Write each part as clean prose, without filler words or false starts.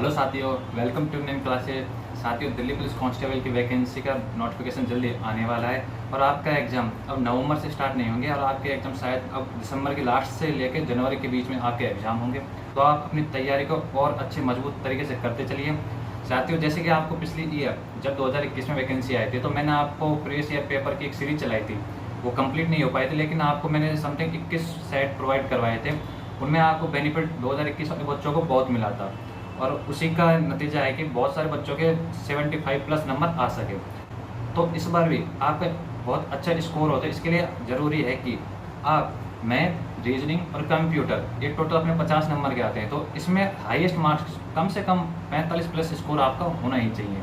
Hello साथियों, welcome to new classes. साथियों, Delhi police constable की वैकेंसी का नोटिफिकेशन जल्दी आने वाला है और आपका एग्ज़ाम अब नवंबर से स्टार्ट नहीं होंगे और आपके एग्ज़ाम शायद अब दिसंबर के लास्ट से लेकर जनवरी के बीच में आपके एग्ज़ाम होंगे। तो आप अपनी तैयारी को और अच्छे मजबूत तरीके से करते चलिए। साथियों, जैसे कि आपको पिछली ईयर जब 2021 में वैकेंसी आई थी तो मैंने आपको प्रीवियस ईयर पेपर की एक सीरीज चलाई थी। वो कंप्लीट नहीं हो पाई थी, लेकिन आपको मैंने समथिंग 21 सेट प्रोवाइड करवाए थे। उनमें आपको बेनिफिट 2021 वाले बच्चों को बहुत मिला था और उसी का नतीजा है कि बहुत सारे बच्चों के 75 प्लस नंबर आ सके। तो इस बार भी आपका बहुत अच्छा स्कोर होता है। इसके लिए ज़रूरी है कि आप मैथ, रीजनिंग और कंप्यूटर ये टोटल अपने 50 नंबर के आते हैं। तो इसमें हाईएस्ट मार्क्स कम से कम 45 प्लस स्कोर आपका होना ही चाहिए।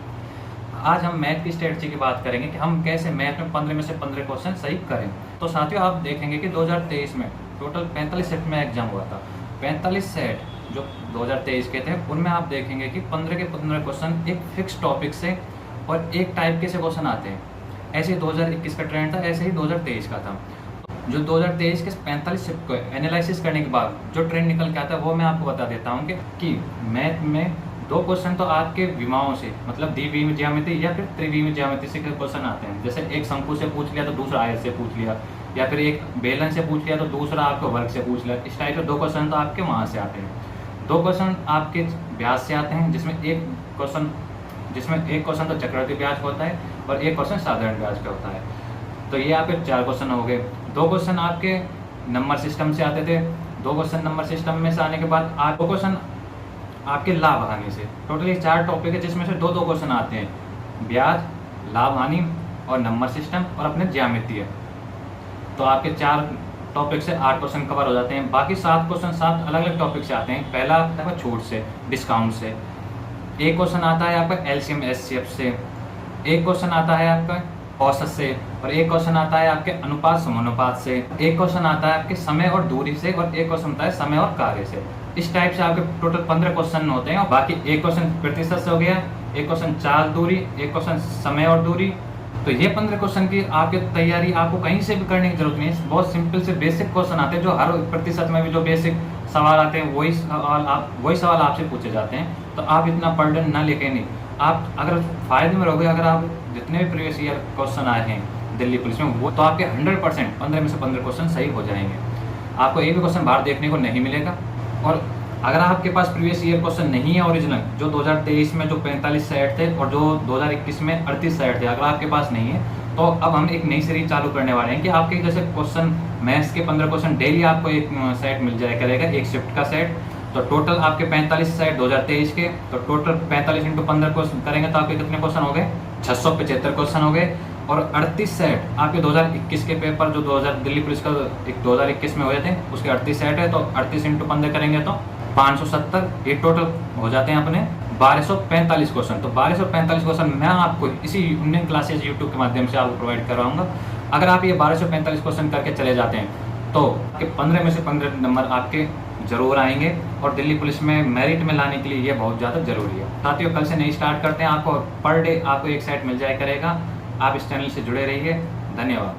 आज हम मैथ की स्ट्रेटजी की बात करेंगे कि हम कैसे मैथ में 15 में से 15 क्वेश्चन सही करें। तो साथियों, आप देखेंगे कि 2023 में टोटल 45 सेट में एग्जाम हुआ था। 45 सेट जो 2023 के थे उनमें आप देखेंगे कि 15 के 15 क्वेश्चन एक फिक्स टॉपिक से और एक टाइप के से क्वेश्चन आते हैं। ऐसे ही 2021 का ट्रेंड था, ऐसे ही 2023 का था। जो 2023 के 45 शिफ्ट को एनालिसिस करने के बाद जो ट्रेंड निकल के आता है वो मैं आपको बता देता हूँ कि मैथ में 2 क्वेश्चन तो आपके विमाओं से, मतलब द्विविमीय ज्यामिति या फिर त्रिविमीय ज्यामिति से क्वेश्चन आते हैं। जैसे एक शंकु से पूछ लिया तो दूसरा आयत से पूछ लिया, या फिर एक बेलन से पूछ लिया तो दूसरा आपको वर्ग से पूछ लिया। इस टाइप के 2 क्वेश्चन तो आपके वहाँ से आते हैं। 2 क्वेश्चन आपके ब्याज से आते हैं, जिसमें एक क्वेश्चन तो चक्रवृद्धि ब्याज होता है और एक क्वेश्चन साधारण ब्याज का होता है। तो ये आपके 4 क्वेश्चन हो गए। 2 क्वेश्चन आपके नंबर सिस्टम से आते थे। 2 क्वेश्चन नंबर सिस्टम में से आने के बाद 2 क्वेश्चन आपके लाभ हानि से। टोटली 4 टॉपिक है, जिसमें से 2-2 क्वेश्चन आते हैं, ब्याज, लाभ हानि और नंबर सिस्टम और अपने ज्यामितीय। तो आपके 4 टॉपिक से 8 क्वेश्चन कवर हो जाते हैं। बाकी 7 क्वेश्चन 7 अलग अलग टॉपिक से आते हैं। पहला आपका छूट से, डिस्काउंट से। एक क्वेश्चन आता है आपका एलसीएम एचसीएफ से। एक क्वेश्चन आता है आपका औसत से और एक क्वेश्चन आता है आपके अनुपात समानुपात से। एक क्वेश्चन आता है आपके समय और दूरी से और एक क्वेश्चन आता है समय और कार्य से। इस टाइप से आपके टोटल 15 क्वेश्चन होते हैं और बाकी एक क्वेश्चन प्रतिशत से हो गया, एक क्वेश्चन चाल दूरी, एक क्वेश्चन समय और दूरी। तो ये 15 क्वेश्चन की आपकी तैयारी आपको कहीं से भी करने की जरूरत नहीं है। बहुत सिंपल से बेसिक क्वेश्चन आते हैं, जो हर प्रतिशत में भी जो बेसिक सवाल आते हैं वही सवाल आपसे पूछे जाते हैं। तो आप इतना बर्डन ना लेके नहीं, आप अगर फायदे में रहोगे, अगर आप जितने भी प्रीवियस ईयर क्वेश्चन आए हैं दिल्ली पुलिस में वो तो आपके 100% 15 में से 15 क्वेश्चन सही हो जाएंगे। आपको एक भी क्वेश्चन बाहर देखने को नहीं मिलेगा। और अगर आपके पास प्रीवियस ईयर क्वेश्चन नहीं है ओरिजिनल, जो 2023 में जो 45 सेट थे और जो 2021 में 38 सेट थे, अगर आपके पास नहीं है तो अब हम एक नई सीरीज चालू करने वाले हैं कि आपके जैसे क्वेश्चन मैथ्स के 15 क्वेश्चन डेली आपको एक सेट मिल जाए करेगा, एक शिफ्ट का सेट। तो टोटल आपके 45 सेट 2023 के, तो टोटल 45 × 15 क्वेश्चन करेंगे तो आपके कितने क्वेश्चन हो गए? 675 क्वेश्चन हो गए। और 38 सेट आपके 2021 के पेपर जो 2000 दिल्ली पुलिस का 2021 में हुए थे उसके 38 सेट है, तो 38 × 15 करेंगे तो 570। ये टोटल हो जाते हैं अपने 1245 क्वेश्चन। तो 1245 क्वेश्चन मैं आपको इसी यूनियन क्लासेस यूट्यूब के माध्यम से आपको प्रोवाइड करवाऊंगा। अगर आप ये 1245 क्वेश्चन करके चले जाते हैं तो आपके 15 में से 15 नंबर आपके जरूर आएंगे और दिल्ली पुलिस में मेरिट में लाने के लिए ये बहुत ज़्यादा जरूरी है। साथियों, कल से नहीं स्टार्ट करते हैं। आपको पर डे आपको एक सेट मिल जाए करेगा। आप इस चैनल से जुड़े रहिए। धन्यवाद।